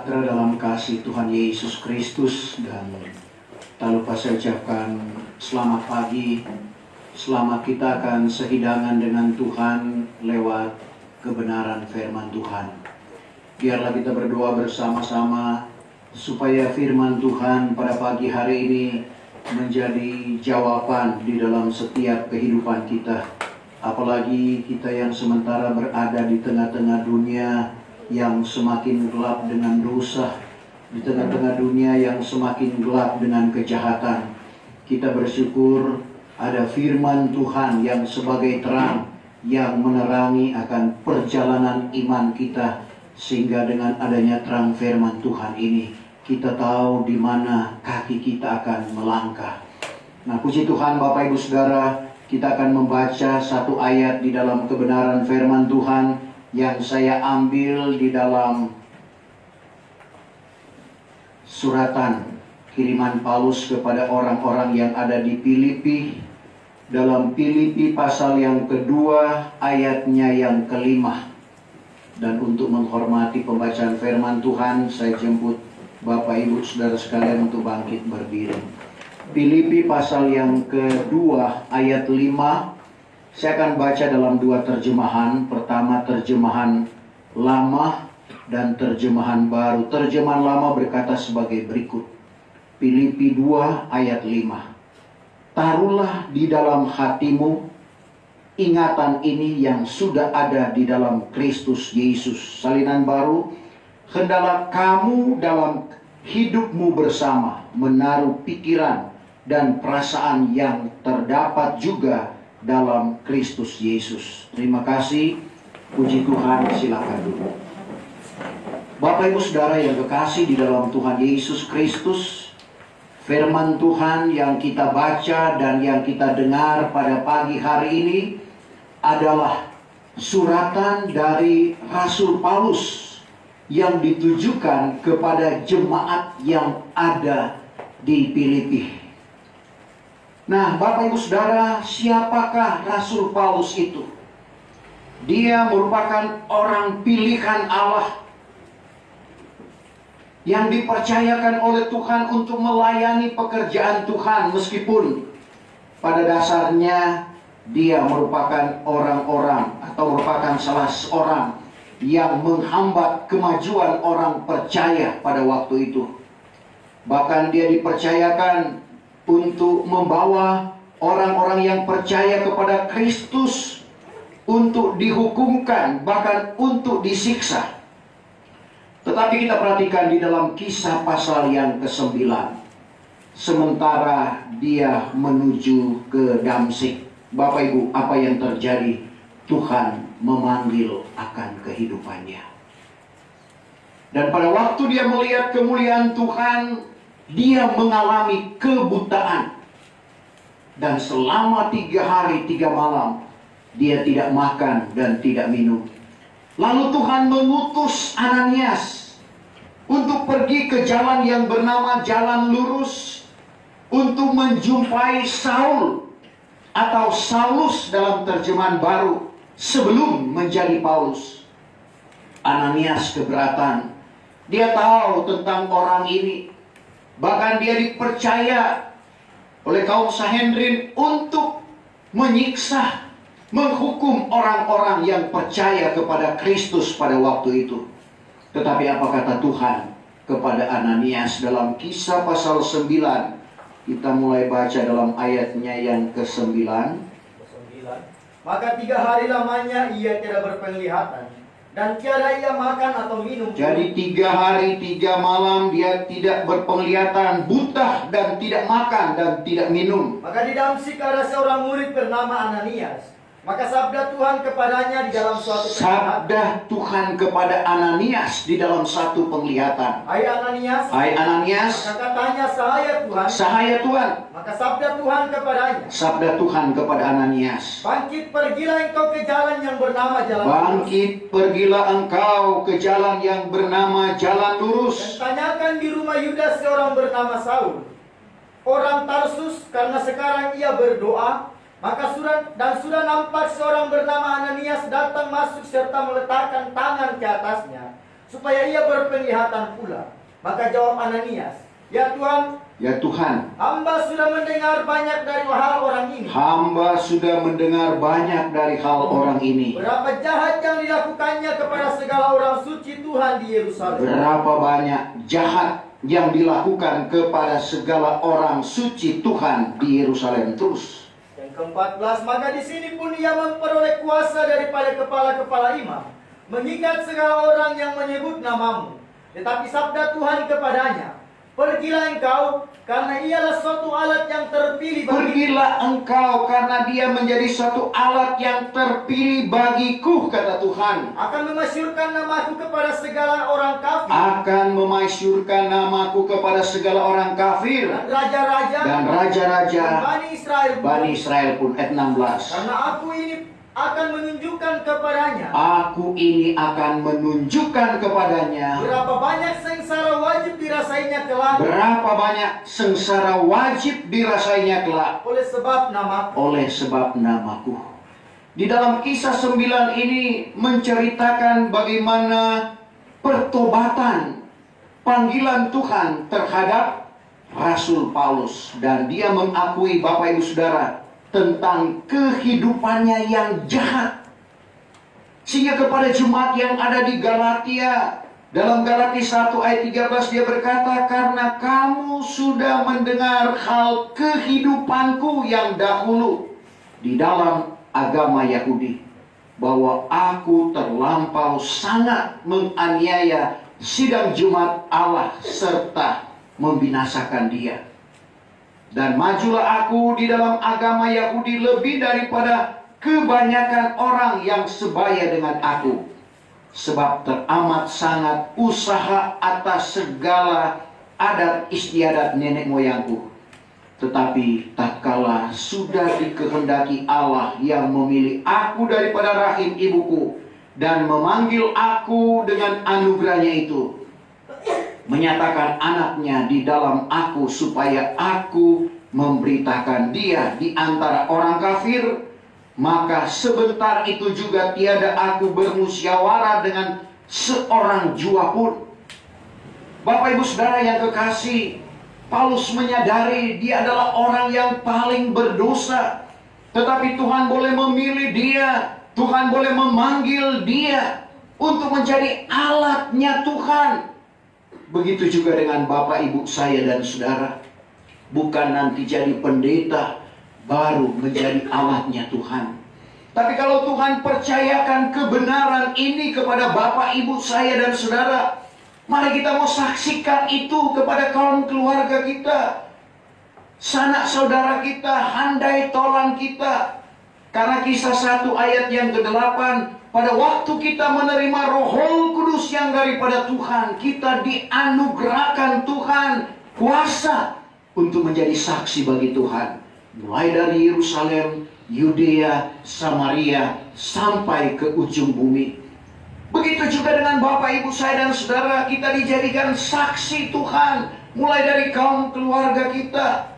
sejahtera dalam kasih Tuhan Yesus Kristus, dan tak lupa saya ucapkan selamat pagi. Selamat kita akan sehidangan dengan Tuhan lewat kebenaran firman Tuhan. Biarlah kita berdoa bersama-sama supaya firman Tuhan pada pagi hari ini menjadi jawaban di dalam setiap kehidupan kita. Apalagi kita yang sementara berada di tengah-tengah dunia yang semakin gelap dengan dosa, di tengah-tengah dunia yang semakin gelap dengan kejahatan. Kita bersyukur ada firman Tuhan yang sebagai terang yang menerangi akan perjalanan iman kita, sehingga dengan adanya terang firman Tuhan ini kita tahu di mana kaki kita akan melangkah. Nah, puji Tuhan Bapak Ibu Saudara, kita akan membaca satu ayat di dalam kebenaran firman Tuhan yang saya ambil di dalam suratan kiriman Paulus kepada orang-orang yang ada di Filipi, dalam Filipi pasal yang kedua ayatnya yang kelima. Dan untuk menghormati pembacaan firman Tuhan, saya jemput Bapak Ibu Saudara sekalian untuk bangkit berdiri. Filipi pasal yang kedua ayat 5. Saya akan baca dalam dua terjemahan. Pertama terjemahan lama dan terjemahan baru. Terjemahan lama berkata sebagai berikut. Filipi 2 ayat 5. Taruhlah di dalam hatimu ingatan ini yang sudah ada di dalam Kristus Yesus. Salinan baru. Hendaklah kamu dalam hidupmu bersama menaruh pikiran dan perasaan yang terdapat juga dalam Kristus Yesus. Terima kasih. Puji Tuhan, silakan dulu. Bapak Ibu Saudara yang kekasih di dalam Tuhan Yesus Kristus, firman Tuhan yang kita baca dan yang kita dengar pada pagi hari ini adalah suratan dari Rasul Paulus yang ditujukan kepada jemaat yang ada di Filipi. Nah, Bapak Ibu Saudara, siapakah Rasul Paulus itu? Dia merupakan orang pilihan Allah yang dipercayakan oleh Tuhan untuk melayani pekerjaan Tuhan, meskipun pada dasarnya dia merupakan orang-orang atau merupakan salah seorang yang menghambat kemajuan orang percaya pada waktu itu. Bahkan dia dipercayakan untuk membawa orang-orang yang percaya kepada Kristus untuk dihukumkan, bahkan untuk disiksa. Tetapi kita perhatikan di dalam Kisah pasal yang ke-9. Sementara dia menuju ke Damsyik, Bapak Ibu, apa yang terjadi? Tuhan memanggil akan kehidupannya. Dan pada waktu dia melihat kemuliaan Tuhan, dia mengalami kebutaan. Dan selama 3 hari 3 malam dia tidak makan dan tidak minum. Lalu Tuhan mengutus Ananias untuk pergi ke jalan yang bernama Jalan Lurus untuk menjumpai Saul atau Saulus dalam terjemahan baru sebelum menjadi Paulus. Ananias keberatan. Dia tahu tentang orang ini. Bahkan dia dipercaya oleh kaum Sanhedrin untuk menyiksa, menghukum orang-orang yang percaya kepada Kristus pada waktu itu. Tetapi apa kata Tuhan kepada Ananias dalam Kisah pasal 9? Kita mulai baca dalam ayatnya yang ke-9. Maka 3 hari lamanya ia tidak berpenglihatan, dan tiada ia makan atau minum. Jadi 3 hari 3 malam dia tidak berpenglihatan, buta dan tidak makan dan tidak minum. Maka di Damsyik ada seorang murid bernama Ananias. Maka sabda Tuhan kepadanya di dalam suatu penglihatan. Sabda Tuhan kepada Ananias di dalam satu penglihatan. Hai Ananias. Hai Ananias. Maka katanya, sahaya Tuhan. Sahaya Tuhan. Maka sabda Tuhan kepadanya. Sabda Tuhan kepada Ananias. Bangkit pergilah engkau ke jalan yang bernama Jalan Lurus. Bangkit pergilah engkau ke jalan yang bernama Jalan Lurus. Dan tanyakan di rumah Yudas seorang bernama Saul, orang Tarsus, karena sekarang ia berdoa. Maka sudah nampak seorang bernama Ananias datang masuk serta meletakkan tangan ke atasnya, supaya ia berpenglihatan pula. Maka jawab Ananias, "Ya Tuhan, Ya Tuhan, hamba sudah mendengar banyak dari hal orang ini. hamba sudah mendengar banyak dari hal orang ini. Berapa jahat yang dilakukannya kepada segala orang suci Tuhan di Yerusalem." Berapa banyak jahat yang dilakukan kepada segala orang suci Tuhan di Yerusalem. Terus. Yang ke-14, maka di sini pun ia memperoleh kuasa daripada kepala-kepala imam, mengikat segala orang yang menyebut namamu. Tetapi sabda Tuhan kepadanya, "Pergilah engkau, karena ialah suatu alat yang terpilih bagi." Pergilah engkau karena dia menjadi suatu alat yang terpilih bagiku, kata Tuhan. "Akan memasyurkan namaku kepada segala orang kafir." Akan memasyurkan namaku kepada segala orang kafir. Dan raja-raja. Dan raja-raja. Dan Bani Israel pun. Bani Israel pun. Ayat 16. Karena aku ini akan menunjukkan kepadanya. Aku ini akan menunjukkan kepadanya. Berapa banyak sengsara wajib dirasainya kelak. Berapa banyak sengsara wajib dirasainya kelak. Oleh sebab namaku. Oleh sebab namaku. Di dalam kisah 9 ini menceritakan bagaimana pertobatan panggilan Tuhan terhadap Rasul Paulus. Dan dia mengakui, Bapak Ibu Saudara, tentang kehidupannya yang jahat. Sehingga kepada jemaat yang ada di Galatia, dalam Galatia 1 ayat 13 dia berkata, "Karena kamu sudah mendengar hal kehidupanku yang dahulu di dalam agama Yahudi, bahwa aku terlampau sangat menganiaya sidang jemaat Allah serta membinasakan dia. Dan majulah aku di dalam agama Yahudi lebih daripada kebanyakan orang yang sebaya dengan aku. Sebab teramat sangat usaha atas segala adat istiadat nenek moyangku. Tetapi tatkala sudah dikehendaki Allah yang memilih aku daripada rahim ibuku dan memanggil aku dengan anugerahnya itu, menyatakan anaknya di dalam aku supaya aku memberitakan dia di antara orang kafir, maka sebentar itu juga tiada aku bermusyawarah dengan seorang jua pun." Bapak Ibu Saudara yang kekasih, Paulus menyadari dia adalah orang yang paling berdosa. Tetapi Tuhan boleh memilih dia, Tuhan boleh memanggil dia untuk menjadi alatnya Tuhan. Begitu juga dengan Bapak Ibu saya dan saudara. Bukan nanti jadi pendeta baru menjadi alatnya Tuhan. Tapi kalau Tuhan percayakan kebenaran ini kepada Bapak Ibu saya dan saudara, mari kita mau saksikan itu kepada kaum keluarga kita, sanak saudara kita, handai tolan kita. Karena kisah 1 ayat yang ke-8, pada waktu kita menerima Roh Kudus yang daripada Tuhan, kita dianugerahkan Tuhan kuasa untuk menjadi saksi bagi Tuhan. Mulai dari Yerusalem, Yudea, Samaria, sampai ke ujung bumi. Begitu juga dengan Bapak Ibu saya dan saudara, kita dijadikan saksi Tuhan. Mulai dari kaum keluarga kita,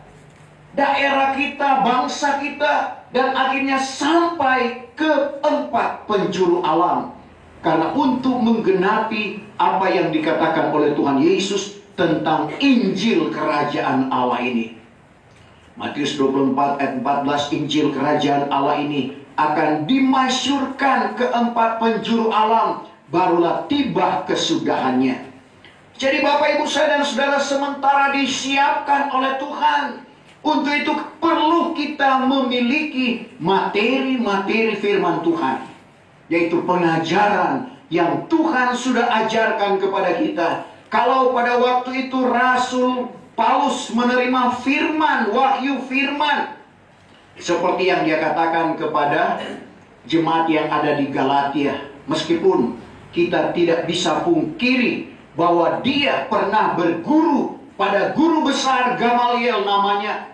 daerah kita, bangsa kita, dan akhirnya sampai ke 4 penjuru alam. Karena untuk menggenapi apa yang dikatakan oleh Tuhan Yesus tentang Injil Kerajaan Allah ini. Matius 24 ayat 14, Injil Kerajaan Allah ini akan dimasyurkan ke 4 penjuru alam, barulah tiba kesudahannya. Jadi Bapak Ibu saya dan saudara, sementara disiapkan oleh Tuhan, untuk itu perlu kita memiliki materi-materi firman Tuhan, yaitu pengajaran yang Tuhan sudah ajarkan kepada kita. Kalau pada waktu itu Rasul Paulus menerima firman, wahyu firman, seperti yang dia katakan kepada jemaat yang ada di Galatia, meskipun kita tidak bisa pungkiri bahwa dia pernah berguru pada guru besar Gamaliel namanya.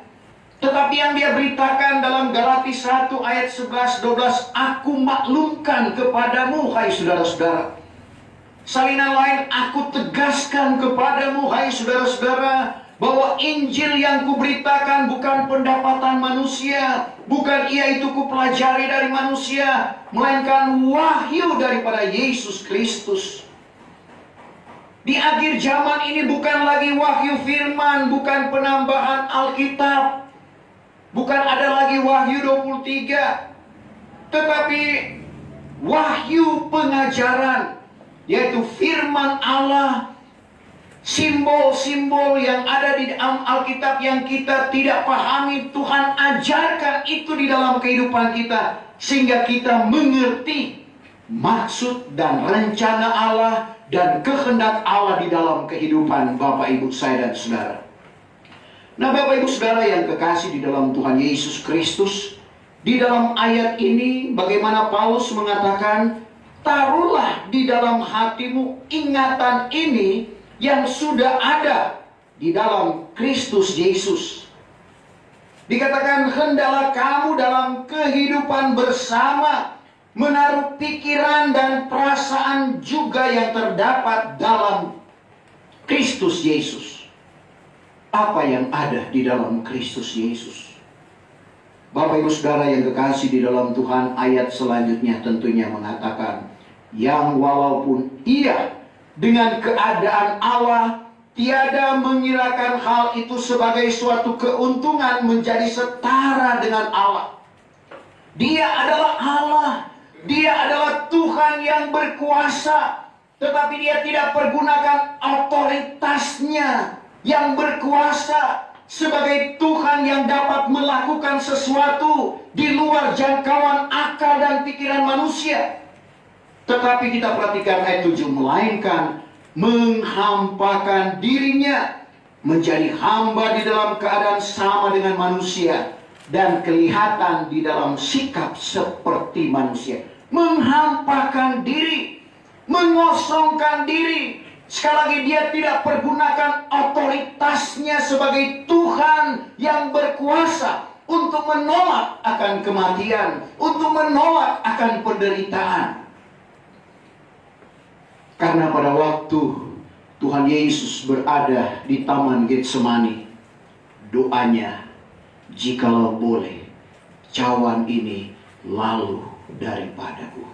Tetapi yang dia beritakan dalam Galatia 1 ayat 11-12, "Aku maklumkan kepadamu, hai saudara-saudara." Salinan lain, "Aku tegaskan kepadamu, hai saudara-saudara, bahwa Injil yang kuberitakan bukan pendapatan manusia, bukan ia itu kupelajari dari manusia, melainkan wahyu daripada Yesus Kristus." Di akhir zaman ini bukan lagi wahyu firman, bukan penambahan Alkitab, bukan ada lagi Wahyu 23, tetapi wahyu pengajaran, yaitu firman Allah. Simbol-simbol yang ada di dalam Alkitab yang kita tidak pahami, Tuhan ajarkan itu di dalam kehidupan kita, sehingga kita mengerti maksud dan rencana Allah dan kehendak Allah di dalam kehidupan Bapak Ibu saya dan saudara. Nah, Bapak Ibu saudara yang kekasih di dalam Tuhan Yesus Kristus, di dalam ayat ini bagaimana Paulus mengatakan, taruhlah di dalam hatimu ingatan ini yang sudah ada di dalam Kristus Yesus. Dikatakan, hendaklah kamu dalam kehidupan bersama menaruh pikiran dan perasaan juga yang terdapat dalam Kristus Yesus. Apa yang ada di dalam Kristus Yesus? Bapak Ibu saudara yang kekasih di dalam Tuhan, ayat selanjutnya tentunya mengatakan, yang walaupun ia dengan keadaan Allah tiada mengirakan hal itu sebagai suatu keuntungan menjadi setara dengan Allah. Dia adalah Allah. Dia adalah Tuhan yang berkuasa. Tetapi dia tidak pergunakan otoritasnya yang berkuasa sebagai Tuhan yang dapat melakukan sesuatu di luar jangkauan akal dan pikiran manusia. Tetapi kita perhatikan ayat 7, melainkan menghampakan dirinya menjadi hamba di dalam keadaan sama dengan manusia dan kelihatan di dalam sikap seperti manusia. Menghampakan diri, mengosongkan diri. Sekali lagi, dia tidak pergunakan otoritasnya sebagai Tuhan yang berkuasa untuk menolak akan kematian, untuk menolak akan penderitaan. Karena pada waktu Tuhan Yesus berada di Taman Getsemani, doanya, jikalau boleh, cawan ini lalu daripadaku.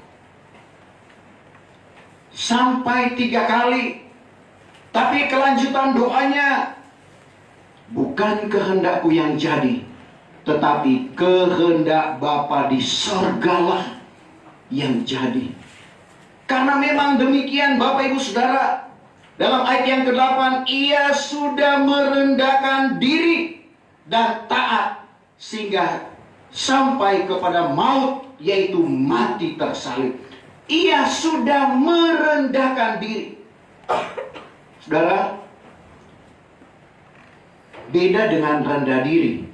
Sampai 3 kali. Tapi kelanjutan doanya, bukan kehendakku yang jadi, tetapi kehendak Bapa di sorgalah yang jadi. Karena memang demikian Bapak Ibu Saudara, dalam ayat yang ke-8, ia sudah merendahkan diri dan taat sehingga sampai kepada maut, yaitu mati tersalib. Ia sudah merendahkan diri. Saudara, beda dengan rendah diri.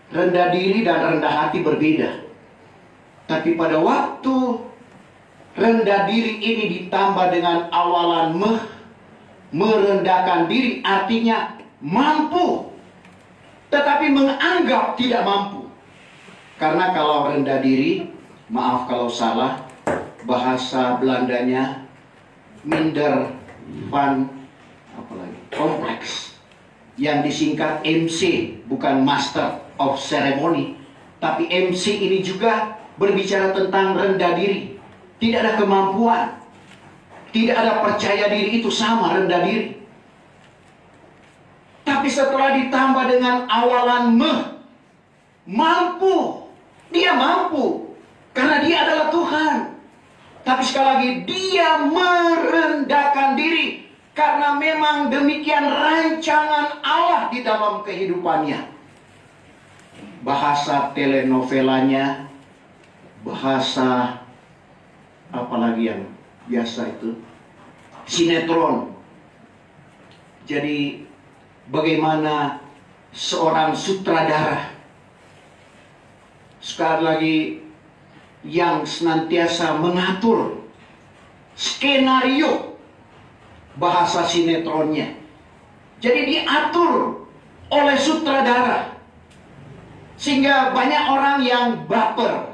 Rendah diri dan rendah hati berbeda. Tapi pada waktu rendah diri ini ditambah dengan awalan merendahkan diri, artinya mampu, tetapi menganggap tidak mampu. Karena kalau rendah diri, maaf kalau salah, bahasa Belandanya minder van kompleks, yang disingkat MC, bukan Master of Ceremony. Tapi MC ini juga berbicara tentang rendah diri. Tidak ada kemampuan, tidak ada percaya diri, itu sama rendah diri. Tapi setelah ditambah dengan awalan mampu, dia mampu karena dia adalah Tuhan. Tapi sekali lagi, dia merendahkan diri karena memang demikian rancangan Allah di dalam kehidupannya. Bahasa telenovelanya, bahasa apalagi yang biasa itu, sinetron. Jadi bagaimana seorang sutradara, sekali lagi, yang senantiasa mengatur skenario bahasa sinetronnya. Jadi diatur oleh sutradara, sehingga banyak orang yang baper.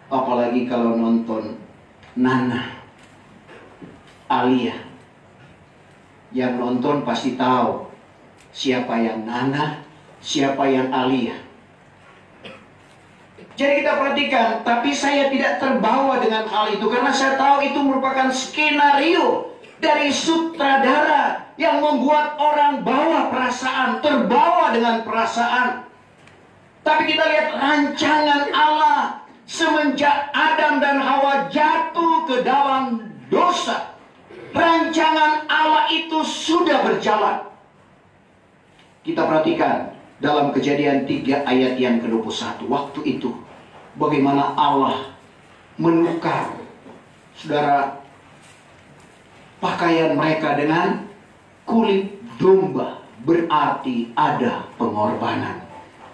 Apalagi kalau nonton Nana, Alia. Yang nonton pasti tahu siapa yang Nana, siapa yang Alia. Jadi kita perhatikan, tapi saya tidak terbawa dengan hal itu karena saya tahu itu merupakan skenario dari sutradara yang membuat orang bawa perasaan, terbawa dengan perasaan. Tapi kita lihat rancangan Allah semenjak Adam dan Hawa jatuh ke dalam dosa. Rancangan Allah itu sudah berjalan. Kita perhatikan dalam Kejadian 3 ayat yang ke-21. Waktu itu bagaimana Allah menukar, saudara, pakaian mereka dengan kulit domba. Berarti ada pengorbanan.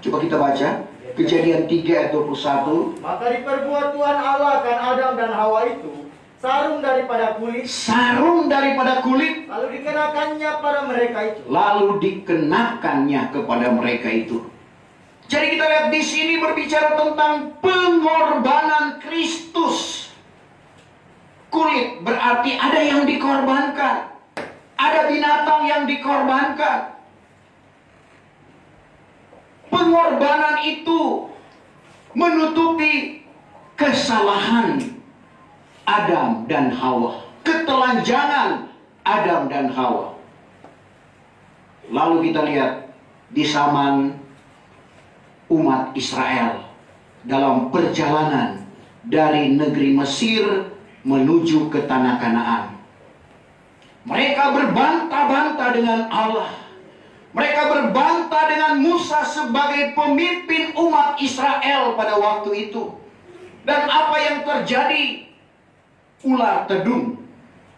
Coba kita baca Kejadian 3 ayat 21. Maka diperbuat Tuhan Allah akan Adam dan Hawa itu sarung daripada kulit. Sarung daripada kulit. Lalu dikenakannya pada mereka itu. Lalu dikenakannya kepada mereka itu. Jadi kita lihat di sini berbicara tentang pengorbanan Kristus. Kulit berarti ada yang dikorbankan. Ada binatang yang dikorbankan. Pengorbanan itu menutupi kesalahan Adam dan Hawa. Ketelanjangan Adam dan Hawa. Lalu kita lihat di zaman umat Israel dalam perjalanan dari negeri Mesir menuju ke tanah Kanaan. Mereka berbantah-bantah dengan Allah. Mereka berbantah dengan Musa sebagai pemimpin umat Israel pada waktu itu. Dan apa yang terjadi? Ular tedung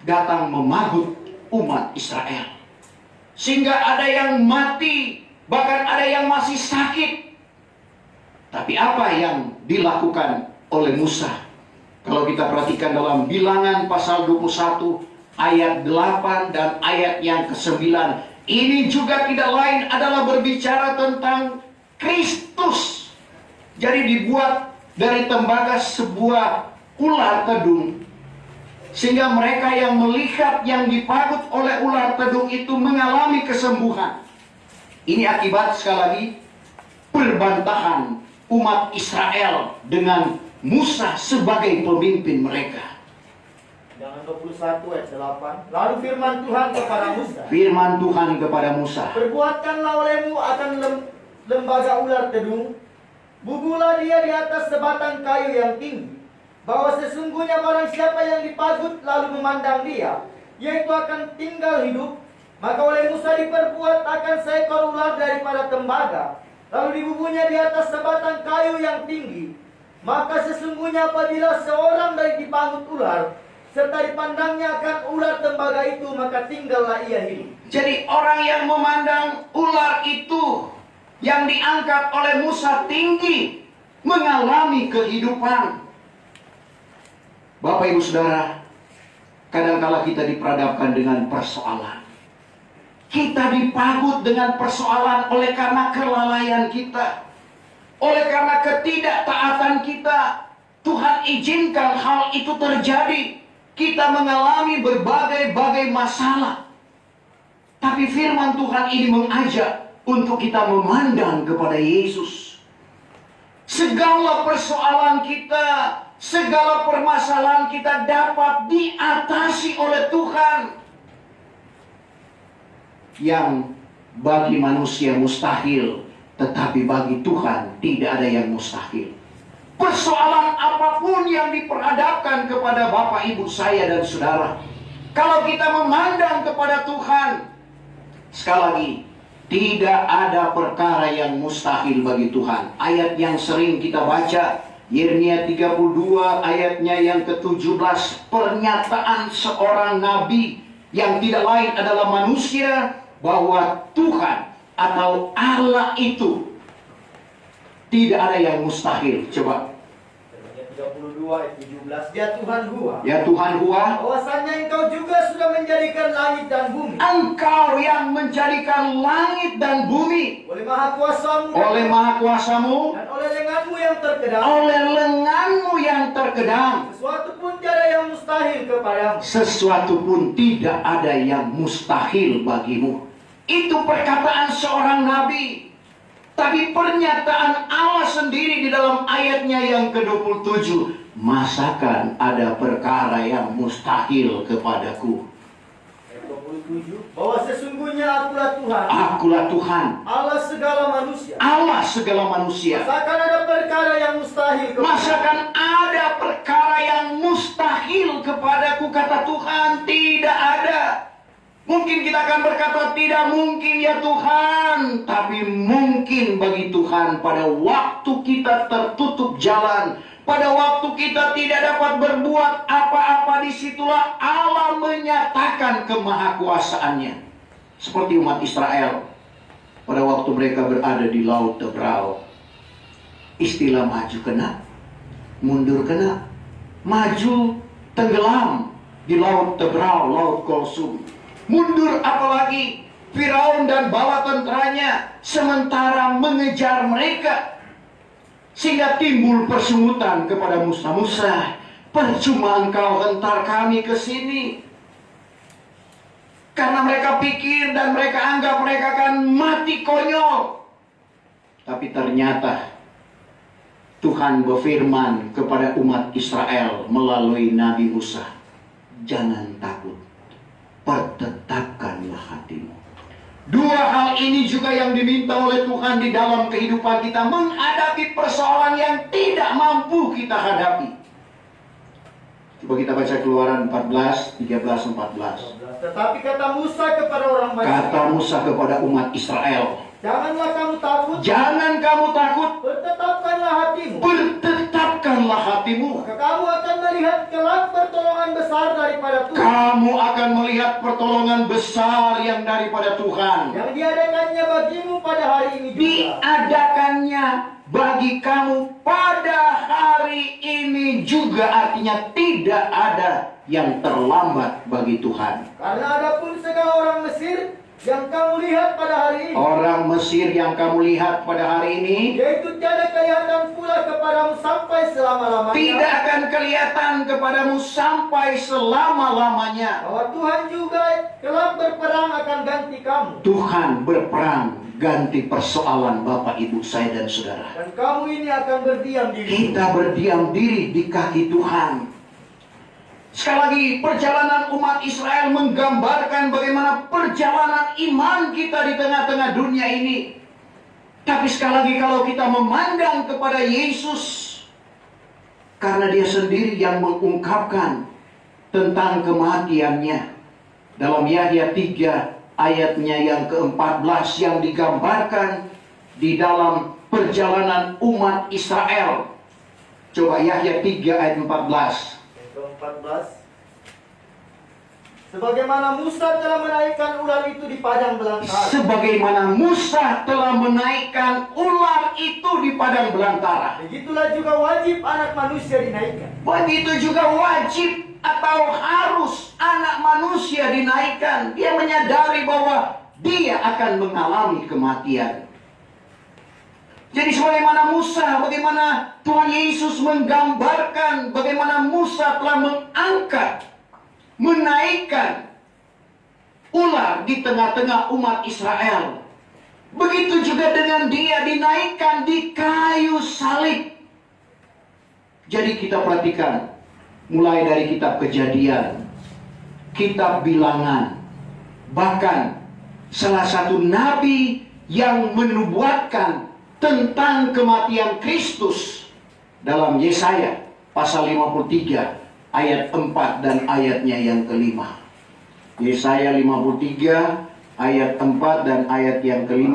datang memagut umat Israel. Sehingga ada yang mati, bahkan ada yang masih sakit. Tapi apa yang dilakukan oleh Musa? Kalau kita perhatikan dalam Bilangan pasal 21 ayat 8 dan ayat yang ke-9, ini juga tidak lain adalah berbicara tentang Kristus. Jadi dibuat dari tembaga sebuah ular tedung, sehingga mereka yang melihat yang dipagut oleh ular tedung itu mengalami kesembuhan. Ini akibat sekali lagi perbantahan umat Israel dengan Musa sebagai pemimpin mereka. Bilangan 21 ayat 8. Lalu firman Tuhan kepada Musa. Firman Tuhan kepada Musa. Perbuatkanlah olehmu akan lembaga ular tedung. Bubuhlah dia di atas sebatang kayu yang tinggi. Bahwa sesungguhnya barang siapa yang dipagut lalu memandang dia, yaitu akan tinggal hidup. Maka oleh Musa diperbuat akan seekor ular daripada tembaga. Lalu dibubuhnya di atas sebatang kayu yang tinggi. Maka sesungguhnya apabila seorang dari dipangut ular, serta dipandangnya akan ular tembaga itu, maka tinggallah ia hidup. Jadi orang yang memandang ular itu yang diangkat oleh Musa tinggi mengalami kehidupan. Bapak Ibu Saudara, kadangkala kita diperhadapkan dengan persoalan. Kita dipagut dengan persoalan oleh karena kelalaian kita. Oleh karena ketidaktaatan kita. Tuhan izinkan hal itu terjadi. Kita mengalami berbagai-bagai masalah. Tapi firman Tuhan ini mengajak untuk kita memandang kepada Yesus. Segala persoalan kita, segala permasalahan kita dapat diatasi oleh Tuhan. Yang bagi manusia mustahil, tetapi bagi Tuhan tidak ada yang mustahil. Persoalan apapun yang diperhadapkan kepada Bapak, Ibu, saya dan saudara, kalau kita memandang kepada Tuhan, sekali lagi, tidak ada perkara yang mustahil bagi Tuhan. Ayat yang sering kita baca, Yeremia 32 ayatnya yang ke-17, pernyataan seorang nabi yang tidak lain adalah manusia, bahwa Tuhan atau Allah itu tidak ada yang mustahil. Coba 32 ayat 17. Ya Tuhan Hua. Ya Tuhan Hua. Bahwasanya engkau juga sudah menjadikan langit dan bumi. Engkau yang menjadikan langit dan bumi. Oleh Maha Kuasamu. Oleh Maha Kuasamu. Dan oleh lenganmu yang terkedang. Oleh lenganmu yang terkedang. Sesuatu pun tiada yang mustahil kepadamu. Sesuatu pun tidak ada yang mustahil bagimu. Itu perkataan seorang nabi. Tapi pernyataan Allah sendiri di dalam ayatnya yang ke-27. Masakan ada perkara yang mustahil kepadaku? 27. Bahwa sesungguhnya akulah Tuhan, Akulah Tuhan, Allah segala manusia. Allah segala manusia. Masakan ada perkara yang mustahil Masakan ada perkara yang mustahil kepadaku, kata Tuhan. Tidak ada. Mungkin kita akan berkata tidak mungkin ya Tuhan, tapi mungkin bagi Tuhan pada waktu kita tertutup jalan, pada waktu kita tidak dapat berbuat apa-apa, disitulah Allah menyatakan kemahakuasaannya. Seperti umat Israel pada waktu mereka berada di Laut Tebrau. Istilah maju kena, mundur kena, maju tenggelam di Laut Tebrau, Laut Golsum. Mundur apalagi Firaun dan bala tentaranya sementara mengejar mereka. Sehingga timbul persungutan kepada Musa, percuma engkau hentar kami ke sini. Karena mereka pikir dan mereka anggap mereka akan mati konyol. Tapi ternyata Tuhan berfirman kepada umat Israel melalui Nabi Musa, jangan takut, pertetapkanlah hatimu. Dua hal ini juga yang diminta oleh Tuhan di dalam kehidupan kita, menghadapi persoalan yang tidak mampu kita hadapi. Coba kita baca Keluaran 14, 13, 14. Tetapi kata Musa kepada orang Mesir, Kata Musa kepada umat Israel, janganlah kamu takut, jangan kamu takut, pertetapkanlah hatimu. pertetapkanlah hatimu. Maka kamu akan melihat kelak pertolongan besar daripada Tuhan, Kamu akan melihat pertolongan besar yang daripada Tuhan, yang diadakannya bagimu pada hari ini juga. diadakannya bagi kamu pada hari ini juga. Artinya tidak ada yang terlambat bagi Tuhan. Karena adapun segala orang Mesir yang kamu lihat pada hari ini, Orang Mesir yang kamu lihat pada hari ini yaitu tiada kelihatan pula kepadamu sampai selama-lamanya, tidak akan kelihatan kepadamu sampai selama-lamanya. bahwa Tuhan juga kelak berperang akan ganti kamu, Tuhan berperang ganti persoalan Bapak, Ibu, saya dan saudara. dan kamu ini akan berdiam diri. Kita berdiam diri di kaki Tuhan. Sekali lagi, perjalanan umat Israel menggambarkan bagaimana perjalanan iman kita di tengah-tengah dunia ini. Tapi sekali lagi, kalau kita memandang kepada Yesus, karena dia sendiri yang mengungkapkan tentang kematiannya. Dalam Yahya 3 ayatnya yang ke-14 yang digambarkan di dalam perjalanan umat Israel. Coba Yahya 3 ayat 14. Ke-14. Sebagaimana Musa telah menaikkan ular itu di padang belantara, Sebagaimana Musa telah menaikkan ular itu di padang belantara, begitulah juga wajib anak manusia dinaikkan. begitu juga wajib atau harus anak manusia dinaikkan. Dia menyadari bahwa dia akan mengalami kematian. Jadi sebagaimana Musa, bagaimana Tuhan Yesus menggambarkan bagaimana Musa telah mengangkat, menaikkan ular di tengah-tengah umat Israel. Begitu juga dengan dia dinaikkan di kayu salib. Jadi kita perhatikan, mulai dari kitab Kejadian, kitab Bilangan, bahkan salah satu nabi yang menubuatkan tentang kematian Kristus dalam Yesaya pasal 53 ayat 4 dan ayatnya yang ke-5. Yesaya 53 ayat 4 dan ayat yang ke-5.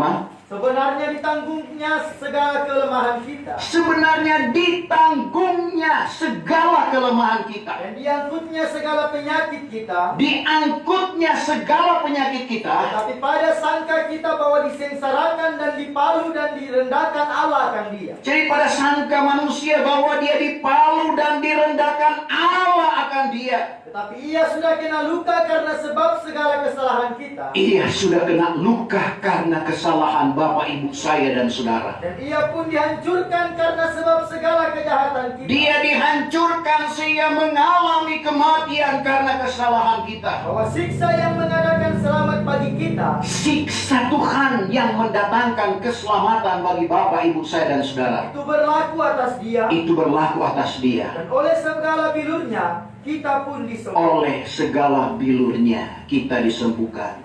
Sebenarnya ditanggungnya segala kelemahan kita, Sebenarnya ditanggungnya segala kelemahan kita, dan diangkutnya segala penyakit kita. diangkutnya segala penyakit kita. Tetapi pada sangka kita bahwa disengsarakan dan dipalu dan direndahkan Allah akan dia. Jadi pada sangka manusia bahwa dia dipalu dan direndahkan Allah akan dia. Tetapi ia sudah kena luka karena sebab segala kesalahan kita, Ia sudah kena luka karena kesalahan Bapak, Ibu, saya dan saudara. dan ia pun dihancurkan karena sebab segala kejahatan kita. Dia dihancurkan sehingga mengalami kematian karena kesalahan kita. Bahwa siksa yang mengadakan selamat bagi kita, Siksa Tuhan yang mendatangkan keselamatan bagi Bapak, Ibu, saya dan saudara, itu berlaku atas dia, itu berlaku atas dia. dan oleh segala bilurnya kita pun disembuhkan. Oleh segala bilurnya kita disembuhkan.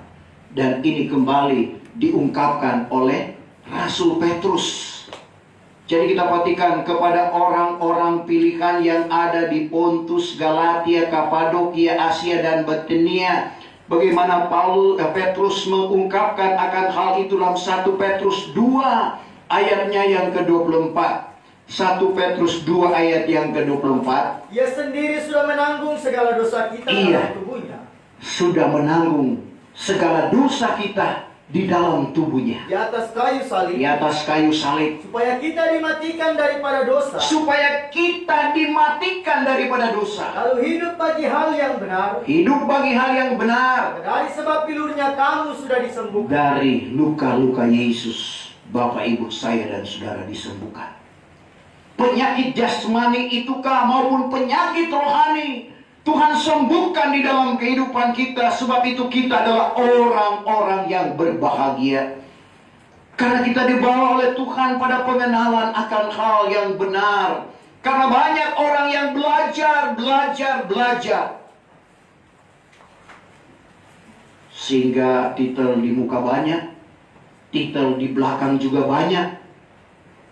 Dan ini kembali diungkapkan oleh Rasul Petrus. Jadi kita perhatikan kepada orang-orang pilihan yang ada di Pontus, Galatia, Kapadokia, Asia, dan Bithania. Bagaimana Petrus mengungkapkan akan hal itu dalam 1 Petrus 2 ayatnya yang ke-24. 1 Petrus 2 ayat yang ke-24. Ia sendiri sudah menanggung segala dosa kita dalam tubuhnya. Sudah menanggung segala dosa kita di dalam tubuhnya. Di atas kayu salib. Di atas kayu salib. Supaya kita dimatikan daripada dosa. Supaya kita dimatikan daripada dosa. Lalu hidup bagi hal yang benar. Hidup bagi hal yang benar. Dari sebab bilurnya kamu sudah disembuhkan. Dari luka-luka Yesus, Bapak, Ibu, saya dan saudara disembuhkan. Penyakit jasmani itukah maupun penyakit rohani, Tuhan sembuhkan di dalam kehidupan kita. Sebab itu kita adalah orang-orang yang berbahagia. Karena kita dibawa oleh Tuhan pada pengenalan akan hal yang benar. Karena banyak orang yang belajar. Sehingga titel di muka banyak, titel di belakang juga banyak.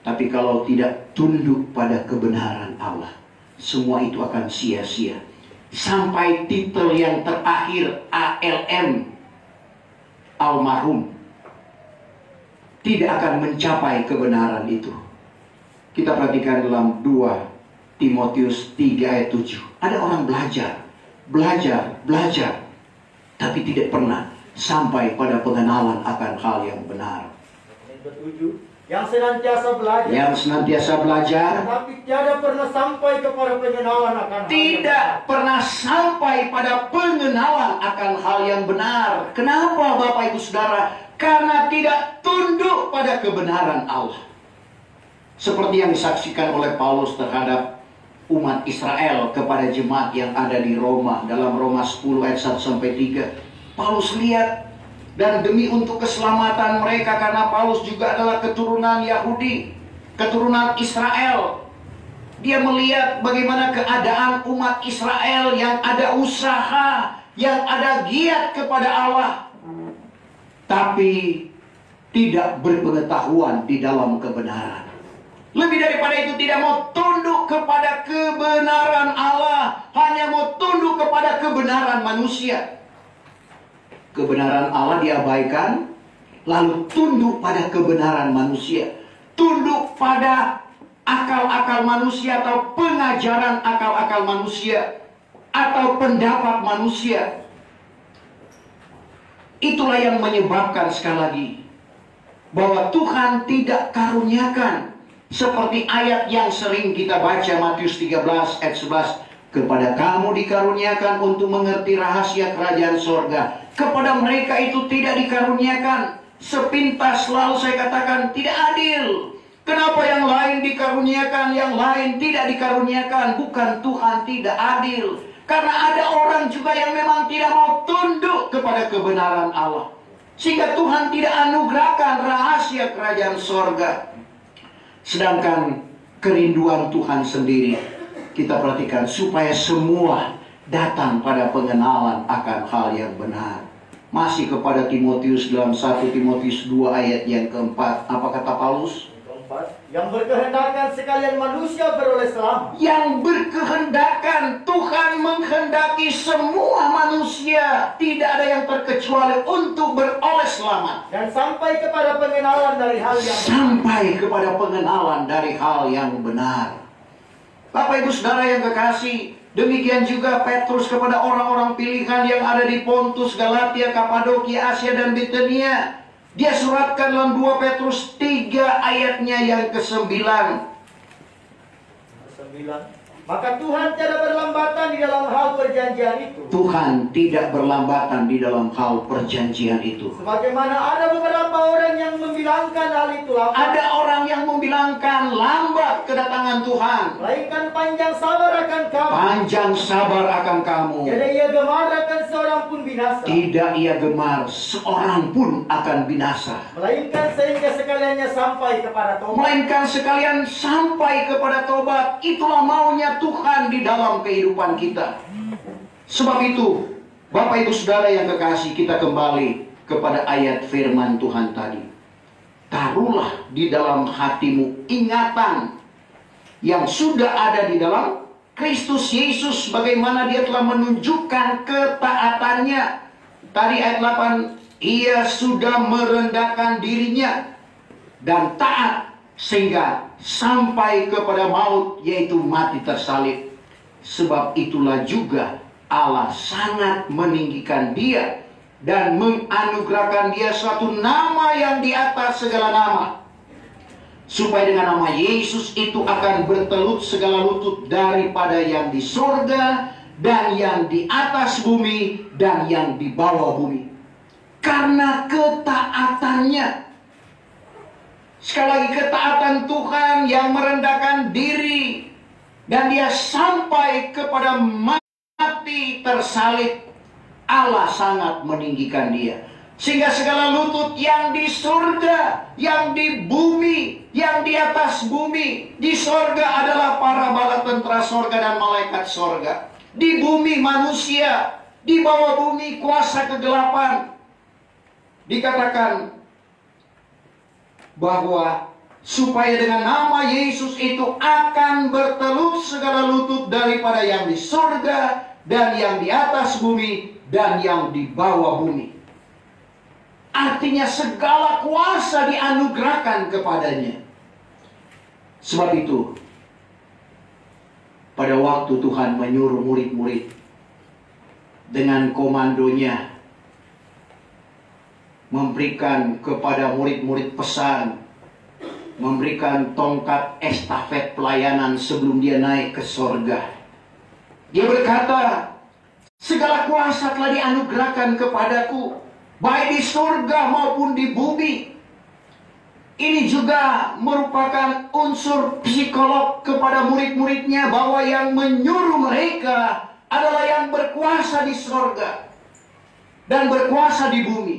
Tapi kalau tidak tunduk pada kebenaran Allah, semua itu akan sia-sia. Sampai titel yang terakhir ALM, almarhum, tidak akan mencapai kebenaran itu. Kita perhatikan dalam 2 Timotius 3 ayat 7. Ada orang belajar, tapi tidak pernah sampai pada pengenalan akan hal yang benar. Yang ke-7, yang senantiasa belajar, Tetapi tiada pernah sampai kepada pengenalan akan hal yang tidak benar. pernah sampai pada pengenalan akan hal yang benar. Kenapa, Bapak, Ibu, Saudara? Karena tidak tunduk pada kebenaran Allah. Seperti yang disaksikan oleh Paulus terhadap umat Israel kepada jemaat yang ada di Roma. Dalam Roma 10 ayat 1-3. Paulus lihat, dan demi untuk keselamatan mereka, karena Paulus juga adalah keturunan Yahudi, keturunan Israel. Dia melihat bagaimana keadaan umat Israel yang ada usaha, yang ada giat kepada Allah, tapi tidak berpengetahuan di dalam kebenaran. Lebih daripada itu, tidak mau tunduk kepada kebenaran Allah, hanya mau tunduk kepada kebenaran manusia. Kebenaran Allah diabaikan, lalu tunduk pada kebenaran manusia. Tunduk pada akal-akal manusia atau pengajaran akal-akal manusia atau pendapat manusia. Itulah yang menyebabkan, sekali lagi, bahwa Tuhan tidak karuniakan. Seperti ayat yang sering kita baca, Matius 13 ayat 11. Kepada kamu dikaruniakan untuk mengerti rahasia kerajaan sorga. Kepada mereka itu tidak dikaruniakan. Sepintas selalu saya katakan tidak adil. Kenapa yang lain dikaruniakan, yang lain tidak dikaruniakan? Bukan Tuhan tidak adil. Karena ada orang juga yang memang tidak mau tunduk kepada kebenaran Allah. Sehingga Tuhan tidak anugerahkan rahasia kerajaan sorga. Sedangkan kerinduan Tuhan sendiri, kita perhatikan, supaya semua datang pada pengenalan akan hal yang benar. Masih kepada Timotius dalam 1 Timotius 2 ayat yang keempat. Apa kata Paulus? Yang berkehendakan sekalian manusia beroleh selamat. Yang berkehendakan, Tuhan menghendaki semua manusia, tidak ada yang terkecuali, untuk beroleh selamat. Dan sampai kepada pengenalan dari hal yang benar. Sampai kepada pengenalan dari hal yang benar. Bapak, Ibu, Saudara yang kekasih, demikian juga Petrus kepada orang-orang pilihan yang ada di Pontus, Galatia, Kapadokia, Asia, dan Bithania. Dia suratkan dalam 2 Petrus 3 ayatnya yang ke-9. Maka Tuhan tidak berlambatan di dalam hal perjanjian itu. Tuhan tidak berlambatan di dalam hal perjanjian itu. Sebagaimana ada beberapa orang yang membilangkan hal itu lambat. Ada orang yang membilangkan lambat kedatangan Tuhan. Melainkan panjang sabar akan kamu. Panjang sabar akan kamu. Tidak ia gemar akan seorang pun binasa. Tidak ia gemar seorang pun akan binasa. Melainkan sehingga sekaliannya sampai kepada tobat. Melainkan sekalian sampai kepada tobat. Itulah maunya Tuhan di dalam kehidupan kita. Sebab itu, Bapak Ibu Saudara yang kekasih, kita kembali kepada ayat firman Tuhan tadi. Taruhlah di dalam hatimu ingatan yang sudah ada di dalam Kristus Yesus, bagaimana dia telah menunjukkan ketaatannya. Tadi ayat 8, ia sudah merendahkan dirinya dan taat sehingga sampai kepada maut, yaitu mati tersalib. Sebab itulah juga Allah sangat meninggikan dia dan menganugerahkan dia suatu nama yang di atas segala nama, supaya dengan nama Yesus itu akan bertelut segala lutut daripada yang di surga dan yang di atas bumi dan yang di bawah bumi. Karena ketaatannya. Sekali lagi, ketaatan Tuhan yang merendahkan diri dan dia sampai kepada mati tersalib. Allah sangat meninggikan dia, sehingga segala lutut yang di surga, yang di bumi, yang di atas bumi. Di surga adalah para bala tentara surga dan malaikat surga. Di bumi manusia, di bawah bumi kuasa kegelapan. Dikatakan bahwa supaya dengan nama Yesus itu akan bertelut segala lutut daripada yang di surga dan yang di atas bumi dan yang di bawah bumi. Artinya segala kuasa dianugerahkan kepadanya. Sebab itu, pada waktu Tuhan menyuruh murid-murid dengan komandonya, memberikan kepada murid-murid pesan, memberikan tongkat estafet pelayanan sebelum dia naik ke sorga. Dia berkata, segala kuasa telah dianugerahkan kepadaku, baik di surga maupun di bumi. Ini juga merupakan unsur psikolog kepada murid-muridnya, bahwa yang menyuruh mereka adalah yang berkuasa di surga dan berkuasa di bumi.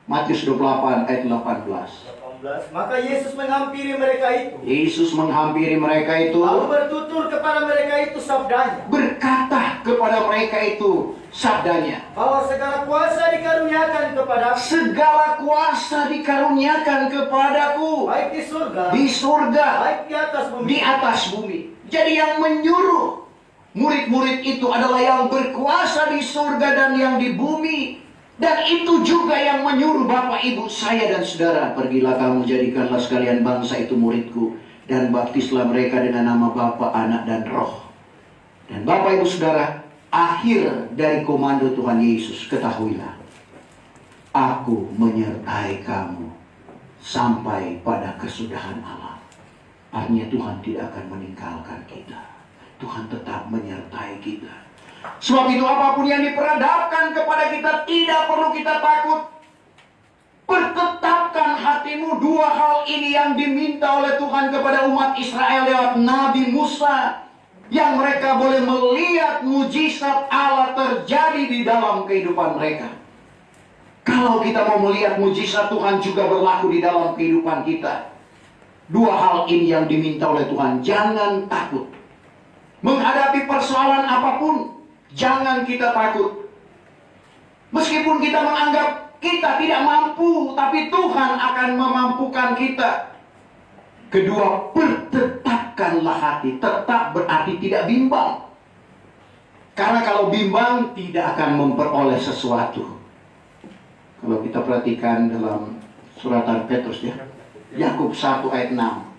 Matius 28 ayat 18. Maka Yesus menghampiri mereka itu. Yesus menghampiri mereka itu. Lalu bertutur kepada mereka itu sabdanya. Berkata kepada mereka itu sabdanya. Bahwa segala kuasa dikaruniakan kepadaku. Segala kuasa dikaruniakan kepadaku. Baik di surga. Di surga. Baik di atas bumi. Di atas bumi. Jadi yang menyuruh murid-murid itu adalah yang berkuasa di surga dan yang di bumi. Dan itu juga yang menyuruh Bapak, Ibu, saya dan saudara, pergilah kamu, jadikanlah sekalian bangsa itu muridku, dan baptislah mereka dengan nama Bapa, Anak, dan Roh. Dan Bapak, Ibu, saudara, akhir dari komando Tuhan Yesus, ketahuilah, aku menyertai kamu sampai pada kesudahan Allah. Artinya Tuhan tidak akan meninggalkan kita. Tuhan tetap menyertai kita. Sebab itu apapun yang diperhadapkan kepada kita, tidak perlu kita takut. Pertetapkan hatimu. Dua hal ini yang diminta oleh Tuhan kepada umat Israel lewat Nabi Musa, yang mereka boleh melihat mujizat Allah terjadi di dalam kehidupan mereka. Kalau kita mau melihat mujizat Tuhan juga berlaku di dalam kehidupan kita, dua hal ini yang diminta oleh Tuhan. Jangan takut menghadapi persoalan apapun. Jangan kita takut. Meskipun kita menganggap kita tidak mampu, tapi Tuhan akan memampukan kita. Kedua, pertetapkanlah hati. Tetap berarti tidak bimbang. Karena kalau bimbang tidak akan memperoleh sesuatu. Kalau kita perhatikan dalam suratan Petrus ya, Yakub 1 ayat 6.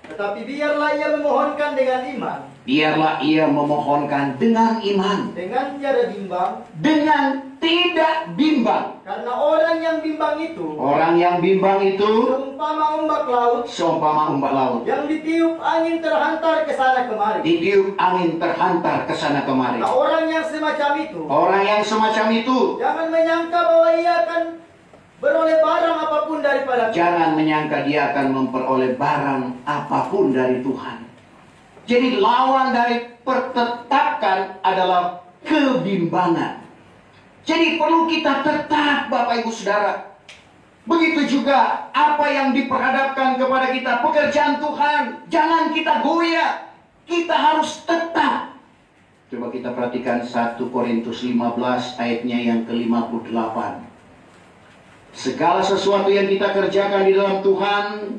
Tetapi biarlah ia memohonkan dengan iman. Biarlah ia memohonkan dengan iman. Dengan tiada bimbang. Dengan tidak bimbang. Karena orang yang bimbang itu. Orang yang bimbang itu. Seumpama ombak laut. Seumpama ombak laut. Yang ditiup angin terhantar ke sana kemari. Ditiup angin terhantar ke sana kemari. Nah, orang yang semacam itu. Orang yang semacam itu. Jangan menyangka bahwa ia akan beroleh barang apapun daripada Tuhan. Jangan menyangka dia akan memperoleh barang apapun dari Tuhan. Jadi lawan dari pertetapkan adalah kebimbangan. Jadi perlu kita tetap, Bapak Ibu Saudara. Begitu juga apa yang diperhadapkan kepada kita, pekerjaan Tuhan. Jangan kita goyah. Kita harus tetap. Coba kita perhatikan 1 Korintus 15 ayatnya yang ke-58. Segala sesuatu yang kita kerjakan di dalam Tuhan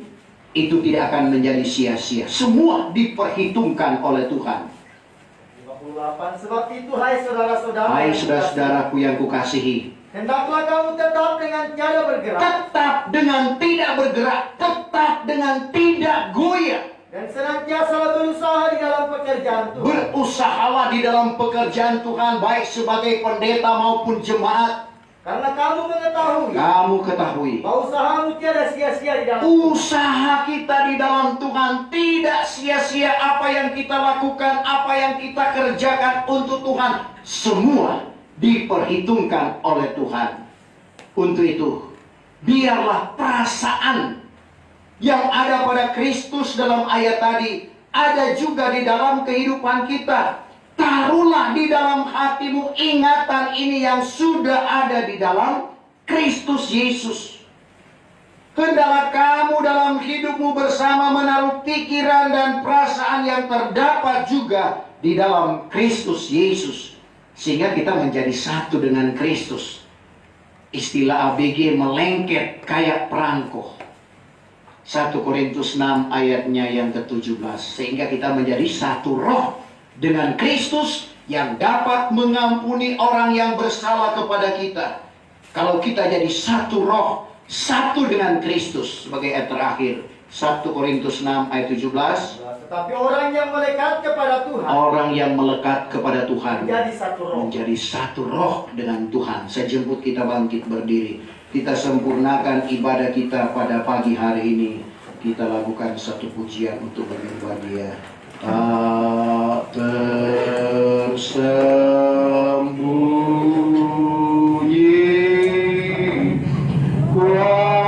itu tidak akan menjadi sia-sia. Semua diperhitungkan oleh Tuhan. 58. Sebab itu hai saudara-saudara, Hai saudara-saudaraku yang kukasihi, hendaklah kamu tetap dengan cara bergerak, tetap dengan tidak bergerak, tetap dengan tidak goyah. dan senantiasa berusaha di dalam pekerjaan Tuhan. Berusahalah di dalam pekerjaan Tuhan, baik sebagai pendeta maupun jemaat. Karena kamu ketahui bahwa usahamu tiada sia-sia di dalam usaha kita di dalam Tuhan tidak sia-sia. Apa yang kita lakukan, apa yang kita kerjakan untuk Tuhan, semua diperhitungkan oleh Tuhan. Untuk itu, biarlah perasaan yang ada pada Kristus dalam ayat tadi ada juga di dalam kehidupan kita. Taruhlah di dalam hatimu ingatan ini yang sudah ada di dalam Kristus Yesus. Hendaklah kamu dalam hidupmu bersama menaruh pikiran dan perasaan yang terdapat juga di dalam Kristus Yesus, sehingga kita menjadi satu dengan Kristus. Istilah ABG melengket kayak perangko. 1 Korintus 6 ayatnya yang ke-17. Sehingga kita menjadi satu roh dengan Kristus yang dapat mengampuni orang yang bersalah kepada kita. Kalau kita jadi satu roh, satu dengan Kristus. Sebagai ayat terakhir, 1 Korintus 6 ayat 17. Tetapi orang yang melekat kepada Tuhan, orang yang melekat kepada Tuhan menjadi satu roh. menjadi satu roh dengan Tuhan. Saya jemput kita bangkit berdiri. Kita sempurnakan ibadah kita pada pagi hari ini. Kita lakukan satu pujian untuk menyembah Dia. Tak tersembunyi kuasa